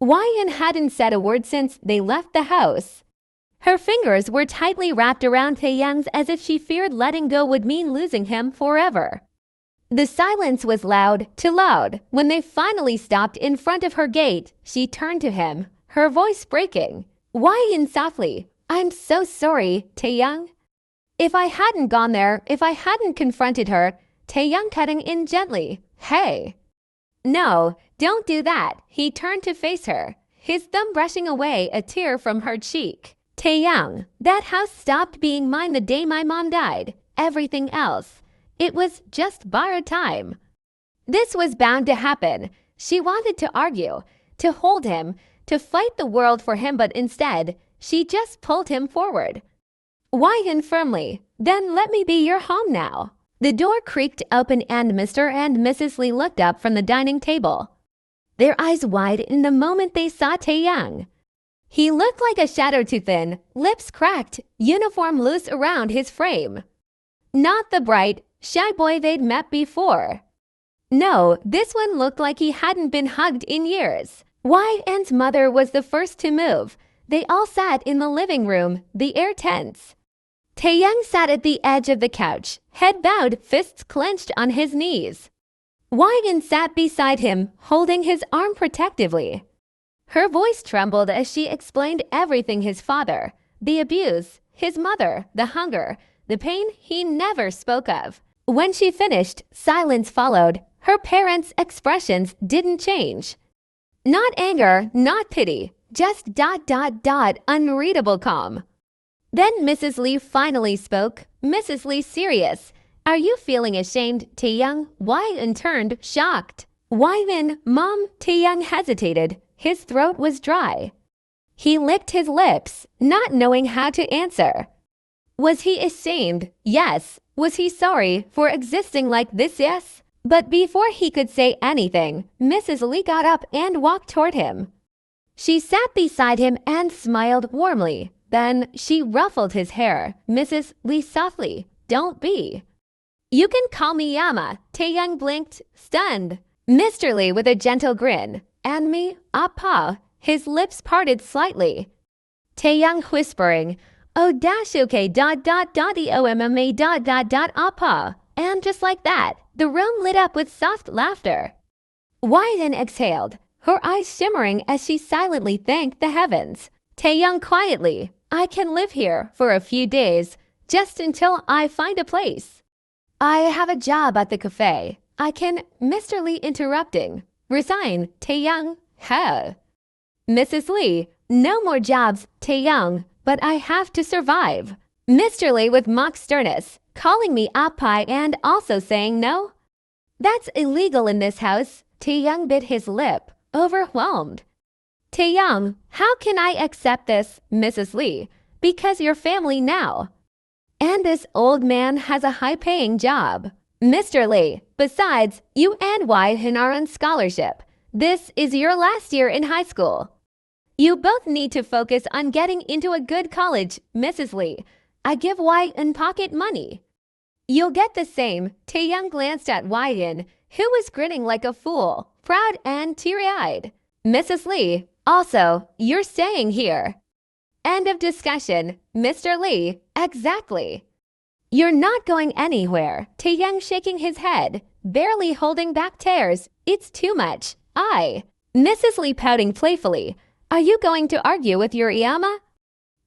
Wyan hadn't said a word since they left the house. Her fingers were tightly wrapped around Taehyung's as if she feared letting go would mean losing him forever. The silence was loud, too loud. When they finally stopped in front of her gate, she turned to him, her voice breaking. Wyan softly, "I'm so sorry, Taehyung." If I hadn't gone there, if I hadn't confronted her, Taehyung cutting in gently. Hey. No, don't do that. He turned to face her, his thumb brushing away a tear from her cheek. Taehyung, that house stopped being mine the day my mom died. Everything else. It was just borrowed time. This was bound to happen. She wanted to argue, to hold him, to fight the world for him, but instead, she just pulled him forward. Wyan firmly, "Then let me be your home now." The door creaked open and Mr. and Mrs. Lee looked up from the dining table. Their eyes wide in the moment they saw Taehyung. He looked like a shadow too thin, lips cracked, uniform loose around his frame. Not the bright, shy boy they'd met before. No, this one looked like he hadn't been hugged in years. Wyan's mother was the first to move. They all sat in the living room, the air tense. Taehyung sat at the edge of the couch, head bowed, fists clenched on his knees. Wyan sat beside him, holding his arm protectively. Her voice trembled as she explained everything: his father, the abuse, his mother, the hunger, the pain he never spoke of. When she finished, silence followed. Her parents' expressions didn't change. Not anger, not pity, just ... unreadable calm. Then Mrs. Lee finally spoke. Mrs. Lee serious. "Are you feeling ashamed, Taehyung?" Wyan turned, shocked. Wyan, Mom. Taehyung hesitated. His throat was dry. He licked his lips, not knowing how to answer. Was he ashamed? Yes. Was he sorry for existing like this? Yes. But before he could say anything, Mrs. Lee got up and walked toward him. She sat beside him and smiled warmly. Then she ruffled his hair. "Mrs. Lee softly, don't be." "You can call me Yama." Taehyung blinked, stunned. Mr. Lee with a gentle grin. "And me, Appa." His lips parted slightly. Taehyung whispering, "Oh dash okay EOMMA Appa." And just like that, the room lit up with soft laughter. Wyan exhaled, her eyes shimmering as she silently thanked the heavens. Taehyung quietly, "I can live here for a few days, just until I find a place. I have a job at the cafe. I can..." Mr. Lee interrupting. "Resign, Taehyung." Huh. Mrs. Lee, "No more jobs, Taehyung, but I have to survive." Mr. Lee with mock sternness, "Calling me Appai and also saying no? That's illegal in this house." Taehyung bit his lip, overwhelmed. "Taehyung, how can I accept this?" Mrs. Lee, "Because you're family now. And this old man has a high-paying job." Mr. Lee, "Besides, you and Wyan are on scholarship. This is your last year in high school. You both need to focus on getting into a good college." Mrs. Lee, "I give Wyan pocket money." "You'll get the same." Taehyung glanced at Wyan, who was grinning like a fool, proud and teary-eyed. Mrs. Lee, "Also, you're staying here." End of discussion. Mr. Lee, "Exactly. You're not going anywhere." Taehyung shaking his head, barely holding back tears. "It's too much. Mrs. Lee pouting playfully, "Are you going to argue with your Yama?"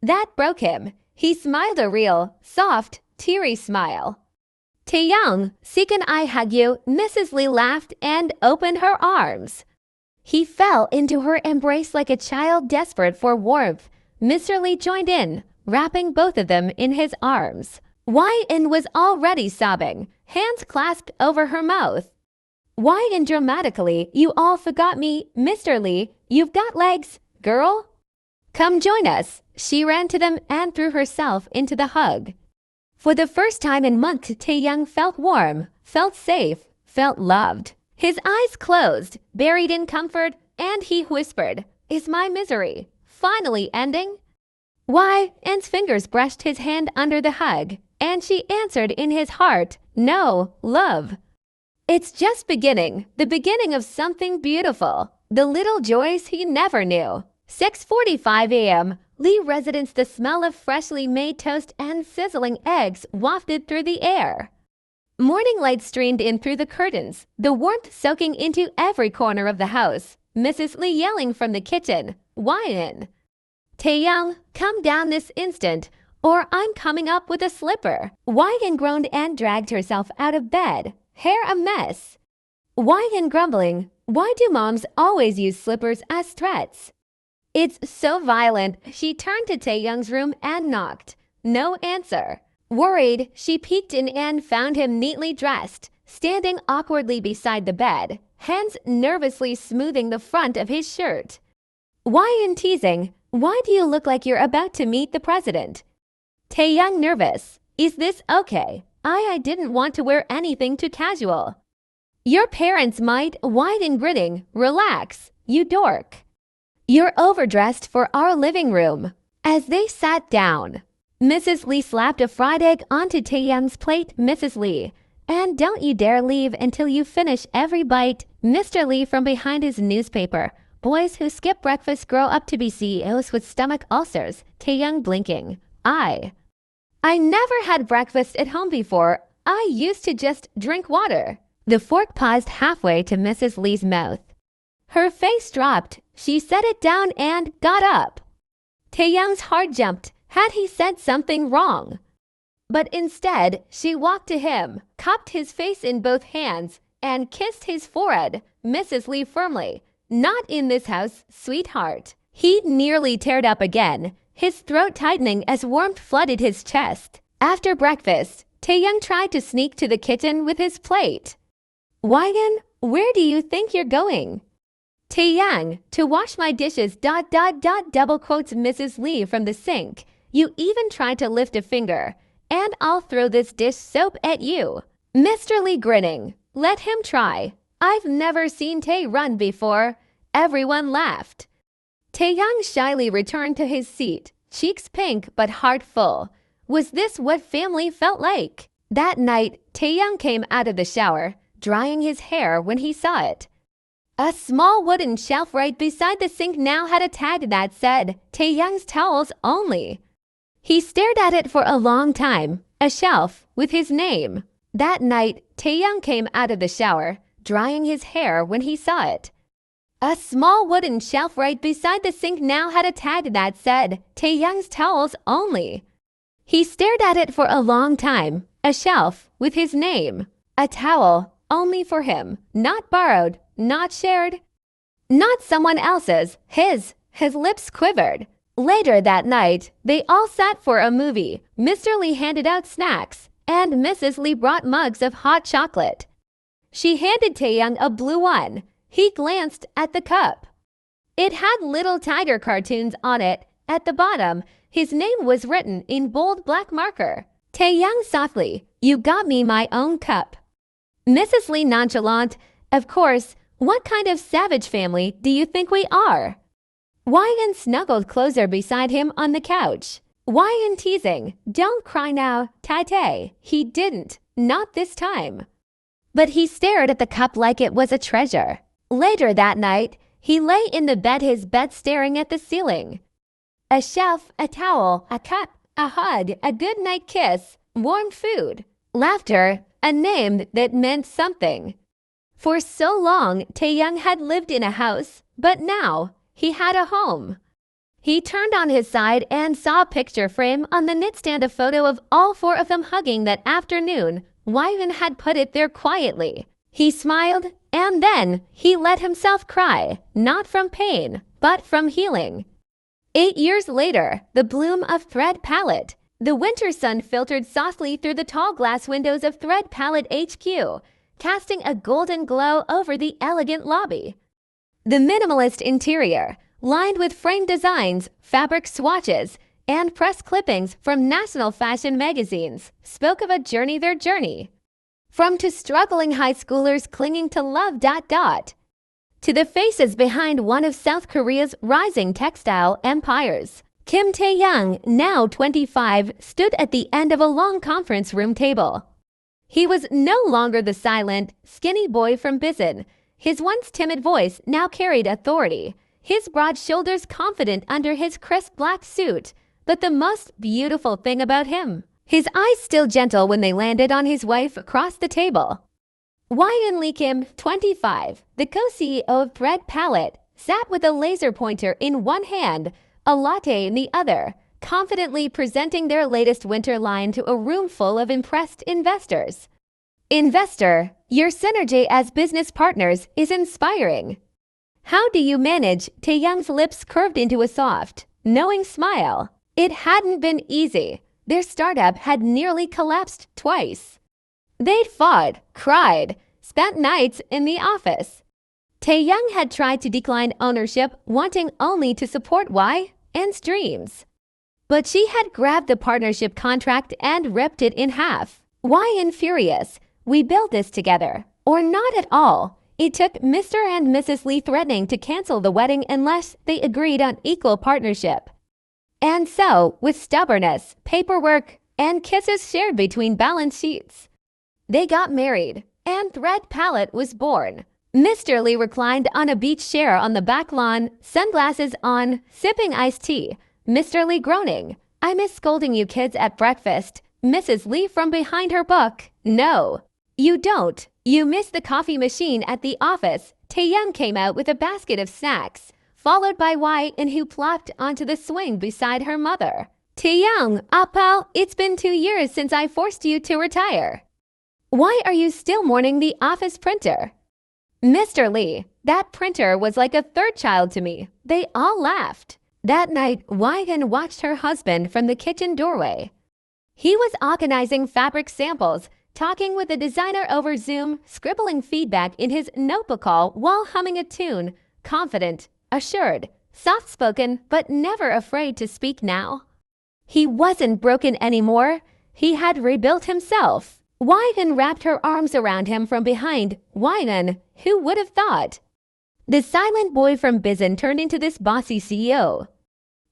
That broke him. He smiled a real, soft, teary smile. "Taehyung, see can I hug you?" Mrs. Lee laughed and opened her arms. He fell into her embrace like a child desperate for warmth. Mr. Lee joined in, wrapping both of them in his arms. Wyan was already sobbing, hands clasped over her mouth. Wyan dramatically, "You all forgot me." Mr. Lee, "You've got legs, girl. Come join us." She ran to them and threw herself into the hug. For the first time in months, Taehyung felt warm, felt safe, felt loved. His eyes closed, buried in comfort, and he whispered, "Is my misery finally ending?" Wyan's fingers brushed his hand under the hug, and she answered in his heart, "No, love. It's just beginning, the beginning of something beautiful. The little joys he never knew. 6:45 a.m. Lee residence. The smell of freshly made toast and sizzling eggs wafted through the air. Morning light streamed in through the curtains, the warmth soaking into every corner of the house. Mrs. Lee yelling from the kitchen, "Why in? Taehyung, come down this instant, or I'm coming up with a slipper." Wyan groaned and dragged herself out of bed, hair a mess. Wyan grumbling, "Why do moms always use slippers as threats?" "It's so violent." She turned to Taehyung's room and knocked. No answer. Worried, she peeked in and found him neatly dressed, standing awkwardly beside the bed, hands nervously smoothing the front of his shirt. Wyan teasing, "Why do you look like you're about to meet the president?" Taehyung nervous, "Is this okay? I didn't want to wear anything too casual." "Your parents might." Wyan grinning, "Relax, you dork. You're overdressed for our living room." As they sat down, Mrs. Lee slapped a fried egg onto Taehyung's plate. "Mrs. Lee, and don't you dare leave until you finish every bite." Mr. Lee from behind his newspaper, "Boys who skip breakfast grow up to be CEOs with stomach ulcers." Taehyung blinking, I never had breakfast at home before. I used to just drink water." The fork paused halfway to Mrs. Lee's mouth. Her face dropped. She set it down and got up. Taehyung's heart jumped. Had he said something wrong? But instead, she walked to him, cupped his face in both hands, and kissed his forehead. Mrs. Lee firmly, "Not in this house, sweetheart." He nearly teared up again, his throat tightening as warmth flooded his chest. After breakfast, Taehyung tried to sneak to the kitchen with his plate. "Wyan, where do you think you're going?" Taehyung, "To wash my dishes. .. double quotes Mrs. Lee from the sink. "You even tried to lift a finger, and I'll throw this dish soap at you." Mr. Lee grinning, "Let him try. I've never seen Tae run before." Everyone laughed. Taehyung shyly returned to his seat, cheeks pink but heart full. Was this what family felt like? That night, Taehyung came out of the shower, drying his hair when he saw it. A small wooden shelf right beside the sink now had a tag that said, "Taehyung's towels only." He stared at it for a long time, a shelf with his name. That night, Taehyung came out of the shower, drying his hair when he saw it. A small wooden shelf right beside the sink now had a tag that said, "Taehyung's towels only." He stared at it for a long time, a shelf with his name. A towel only for him, not borrowed, not shared, not someone else's, his. His lips quivered. Later that night, they all sat for a movie. Mr. Lee handed out snacks, and Mrs. Lee brought mugs of hot chocolate. She handed Taehyung a blue one. He glanced at the cup. It had little tiger cartoons on it. At the bottom, his name was written in bold black marker. Taehyung softly, "You got me my own cup." Mrs. Lee nonchalant, "Of course, what kind of savage family do you think we are?" Wyan snuggled closer beside him on the couch. Wyan teasing, "Don't cry now, taetae." He didn't, not this time. But he stared at the cup like it was a treasure. Later that night, he lay in the bed, his bed staring at the ceiling. A shelf, a towel, a cup, a hug, a goodnight kiss, warm food, laughter, a name that meant something. For so long, Taehyung had lived in a house, but now he had a home. He turned on his side and saw a picture frame on the nightstand, a photo of all four of them hugging that afternoon. Wyan had put it there quietly. He smiled, and then he let himself cry, not from pain, but from healing. 8 years later, the bloom of Thread Palette. The winter sun filtered softly through the tall glass windows of Thread Palette HQ, casting a golden glow over the elegant lobby. The minimalist interior, lined with framed designs, fabric swatches, and press clippings from national fashion magazines, spoke of a journey, their journey. From to struggling high schoolers clinging to love ... to the faces behind one of South Korea's rising textile empires. KIMTAEHYUNG, now 25, stood at the end of a long conference room table. He was no longer the silent, skinny boy from Bizen. His once timid voice now carried authority, his broad shoulders confident under his crisp black suit. But the most beautiful thing about him, his eyes still gentle when they landed on his wife across the table. Won Lee Kim, 25, the co-CEO of Thread Palette, sat with a laser pointer in one hand, a latte in the other, confidently presenting their latest winter line to a room full of impressed investors. Investor, your synergy as business partners is inspiring. How do you manage? Taehyung's lips curved into a soft, knowing smile. It hadn't been easy. Their startup had nearly collapsed twice. They'd fought, cried, spent nights in the office. Taehyung had tried to decline ownership, wanting only to support Y's dreams. But she had grabbed the partnership contract and ripped it in half. Yn furious, we built this together, or not at all. It took Mr. and Mrs. Lee threatening to cancel the wedding unless they agreed on equal partnership. And so, with stubbornness, paperwork, and kisses shared between balance sheets, they got married, and Thread Palette was born. Mr. Lee reclined on a beach chair on the back lawn, sunglasses on, sipping iced tea. Mr. Lee groaning, I miss scolding you kids at breakfast. Mrs. Lee from behind her book, no, you don't. You miss the coffee machine at the office. Taehyung came out with a basket of snacks, followed by Yn, who plopped onto the swing beside her mother. Taehyung, pal, it's been 2 years since I forced you to retire. Why are you still mourning the office printer? Mr. Lee, that printer was like a third child to me. They all laughed. That night, Yn watched her husband from the kitchen doorway. He was organizing fabric samples, talking with a designer over Zoom, scribbling feedback in his notebook while humming a tune, confident, assured, soft-spoken, but never afraid to speak now. He wasn't broken anymore. He had rebuilt himself. Yn wrapped her arms around him from behind. Yn, who would have thought? The silent boy from Bizen turned into this bossy CEO.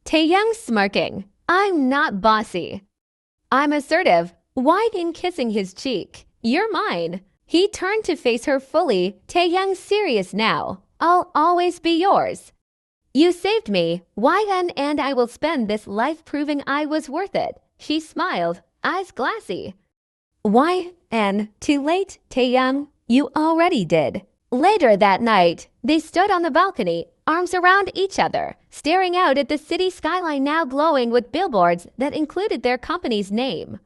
Taehyung smirking. I'm not bossy. I'm assertive. Yn kissing his cheek. You're mine. He turned to face her fully. Taehyung serious now. I'll always be yours. You saved me, Yn, and I will spend this life proving I was worth it. She smiled, eyes glassy. Yn, too late, Taehyung. You already did. Later that night, they stood on the balcony, arms around each other, staring out at the city skyline now glowing with billboards that included their company's name.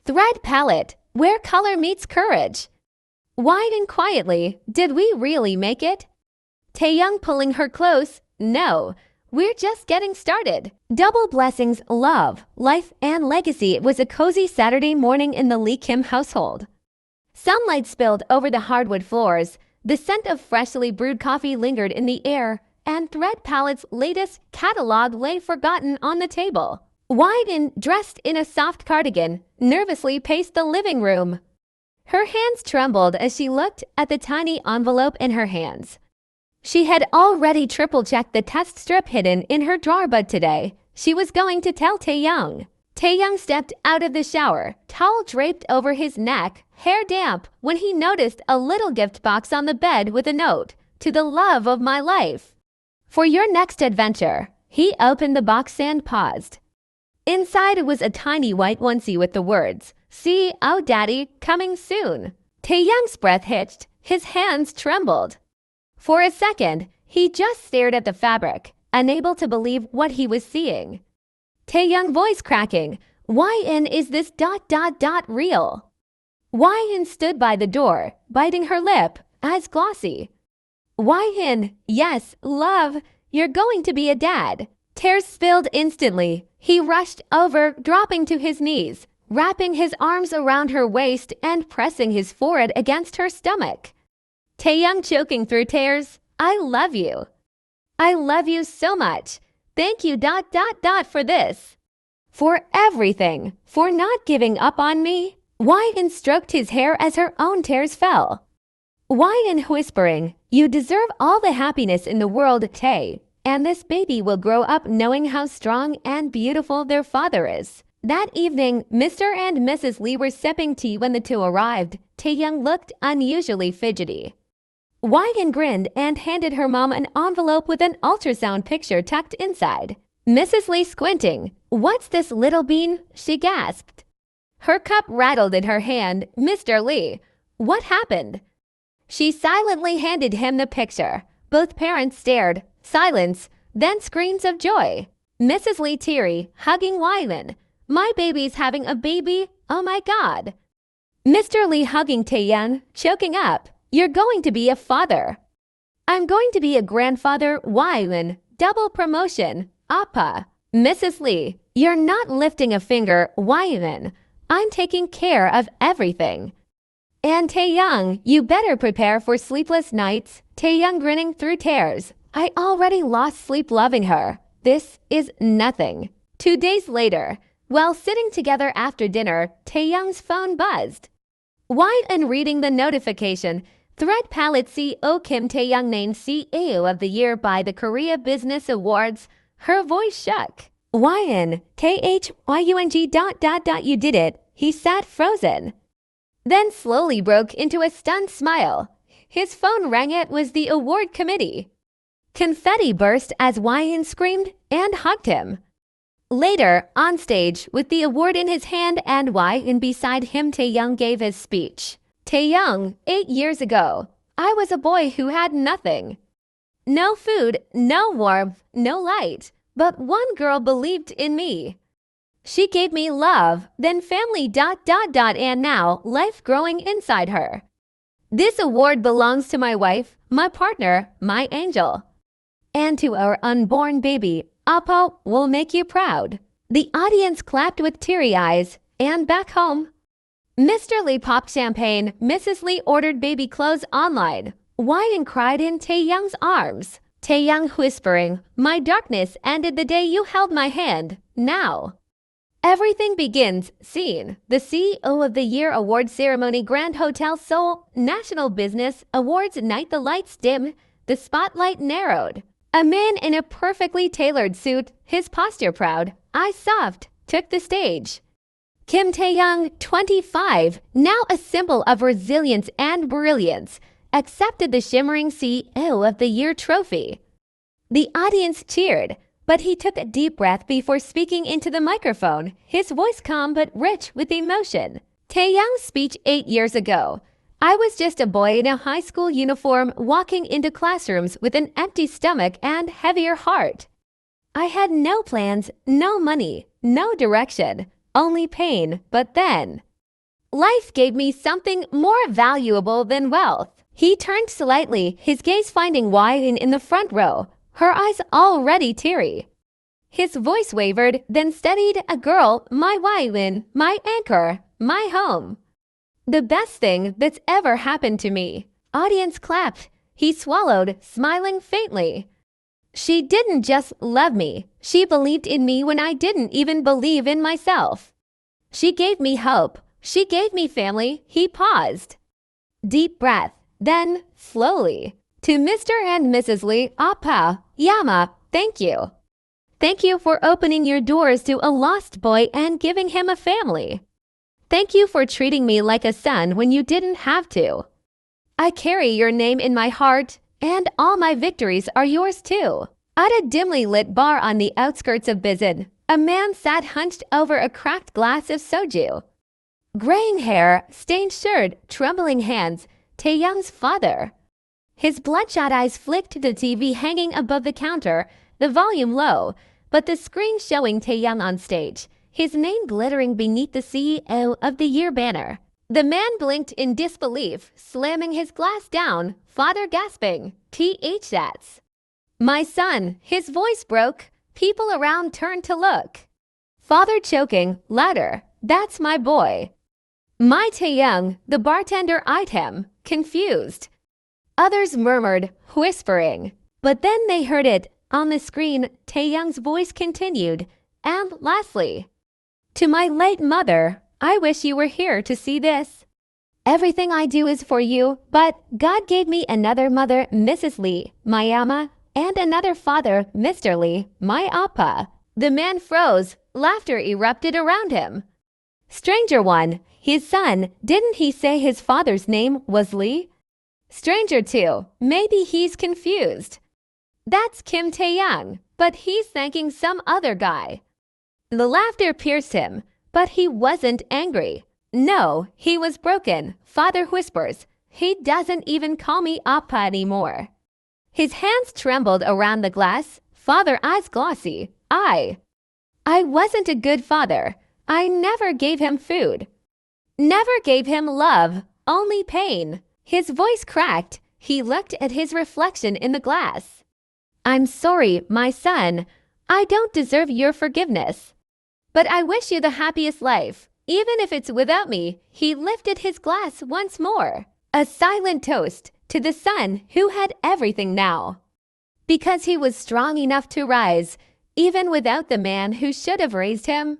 Thread Palette, where color meets courage. Yn quietly, did we really make it? Taehyung pulling her close, no, we're just getting started. Double blessings, love, life, and legacy. It was a cozy Saturday morning in the Lee Kim household. Sunlight spilled over the hardwood floors. The scent of freshly brewed coffee lingered in the air, and Thread Palette's latest catalog lay forgotten on the table. Yn, dressed in a soft cardigan, nervously paced the living room. Her hands trembled as she looked at the tiny envelope in her hands. She had already triple-checked the test strip hidden in her drawer, but today she was going to tell Taehyung. Taehyung stepped out of the shower, towel draped over his neck, hair damp, when he noticed a little gift box on the bed with a note, to the love of my life. For your next adventure. He opened the box and paused. Inside was a tiny white onesie with the words, "See, oh daddy, coming soon." Taehyung's breath hitched, his hands trembled. For a second, he just stared at the fabric, unable to believe what he was seeing. Taehyung voice cracking, Yn, is this ... real? Yn stood by the door, biting her lip, eyes glossy. Yn, yes, love, you're going to be a dad. Tears spilled instantly. He rushed over, dropping to his knees, wrapping his arms around her waist and pressing his forehead against her stomach. Taehyung choking through tears, I love you. I love you so much. Thank you ... for this. For everything. For not giving up on me. Yn stroked his hair as her own tears fell. Yn whispering, you deserve all the happiness in the world, Tae, and this baby will grow up knowing how strong and beautiful their father is. That evening, Mr. and Mrs. Lee were sipping tea when the two arrived. Taehyung looked unusually fidgety. Won grinned and handed her mom an envelope with an ultrasound picture tucked inside. Mrs. Lee squinting. "What's this, little bean?" she gasped. Her cup rattled in her hand. "Mr. Lee, what happened?" She silently handed him the picture. Both parents stared. Silence, then screams of joy. Mrs. Lee teary, hugging Won. "My baby's having a baby, oh my god." Mr. Lee hugging Taehyung, choking up. "You're going to be a father." "I'm going to be a grandfather, Won. Double promotion, Appa." Mrs. Lee, "You're not lifting a finger, Won. I'm taking care of everything." "And Taehyung, you better prepare for sleepless nights." Taehyung grinning through tears. "I already lost sleep loving her. This is nothing." 2 days later, while sitting together after dinner, Taehyung's phone buzzed. Won reading the notification, Thread Palette CEO Kim Taehyung named CEO of the Year by the Korea Business Awards. Her voice shook. "Won, THYUNG ... You did it." He sat frozen. Then slowly broke into a stunned smile. His phone rang. It was the award committee. Confetti burst as Won screamed and hugged him. Later, on stage, with the award in his hand and Won beside him, Taehyung gave his speech. "Taehyung, 8 years ago, I was a boy who had nothing. No food, no warmth, no light. But one girl believed in me. She gave me love, then family ... and now life growing inside her. This award belongs to my wife, my partner, my angel. And to our unborn baby. Appa will make you proud." The audience clapped with teary eyes. And back home, Mr. Lee popped champagne. Mrs. Lee ordered baby clothes online. Won cried in Taehyung's arms. Taehyung whispering, "My darkness ended the day you held my hand. Now everything begins." Scene: the CEO of the Year Award Ceremony, Grand Hotel Seoul, National Business Awards night. The lights dim, the spotlight narrowed. A man in a perfectly tailored suit, his posture proud, eyes soft, took the stage. KIMTAEHYUNG, 25, now a symbol of resilience and brilliance, accepted the shimmering CEO of the Year trophy. The audience cheered, but he took a deep breath before speaking into the microphone, his voice calm but rich with emotion. Taehyung's speech 8 years ago. "I was just a boy in a high school uniform walking into classrooms with an empty stomach and heavier heart. I had no plans, no money, no direction, only pain, but then life gave me something more valuable than wealth." He turned slightly, his gaze finding Won in the front row, her eyes already teary. His voice wavered, then steadied. "A girl, my Won, my anchor, my home. The best thing that's ever happened to me." Audience clapped. He swallowed, smiling faintly. "She didn't just love me. She believed in me when I didn't even believe in myself. She gave me hope. She gave me family." He paused. Deep breath. Then, slowly, "To Mr. and Mrs. Lee, Appa, Yama, thank you. Thank you for opening your doors to a lost boy and giving him a family. Thank you for treating me like a son when you didn't have to. I carry your name in my heart, and all my victories are yours too." At a dimly lit bar on the outskirts of Bizen, a man sat hunched over a cracked glass of soju. Graying hair, stained shirt, trembling hands, Taehyung's father. His bloodshot eyes flicked to the TV hanging above the counter, the volume low, but the screen showing Taehyung on stage, his name glittering beneath the CEO of the Year banner. The man blinked in disbelief, slamming his glass down, father gasping, "THthat's my son." His voice broke. People around turned to look. Father choking, louder, "That's my boy. My Taehyung." The bartender eyed him, confused. Others murmured, whispering. But then they heard it. On the screen, Taehyung's voice continued. "And lastly, to my late mother, I wish you were here to see this. Everything I do is for you, but God gave me another mother, Mrs. Lee, my Amma, and another father, Mr. Lee, my Appa." The man froze, Laughter erupted around him. Stranger 1, his son, didn't he say his father's name was Lee? Stranger 2, maybe he's confused. That's KIMTAEHYUNG, but he's thanking some other guy. The laughter pierced him, but he wasn't angry. No, he was broken. Father whispers, he doesn't even call me Appa anymore. His hands trembled around the glass. Father eyes glossy. I wasn't a good father. I never gave him food. Never gave him love, only pain. His voice cracked. He looked at his reflection in the glass. I'm sorry, my son. I don't deserve your forgiveness. But I wish you the happiest life, even if it's without me. He lifted his glass once more. A silent toast to the son who had everything now. Because he was strong enough to rise, even without the man who should have raised him.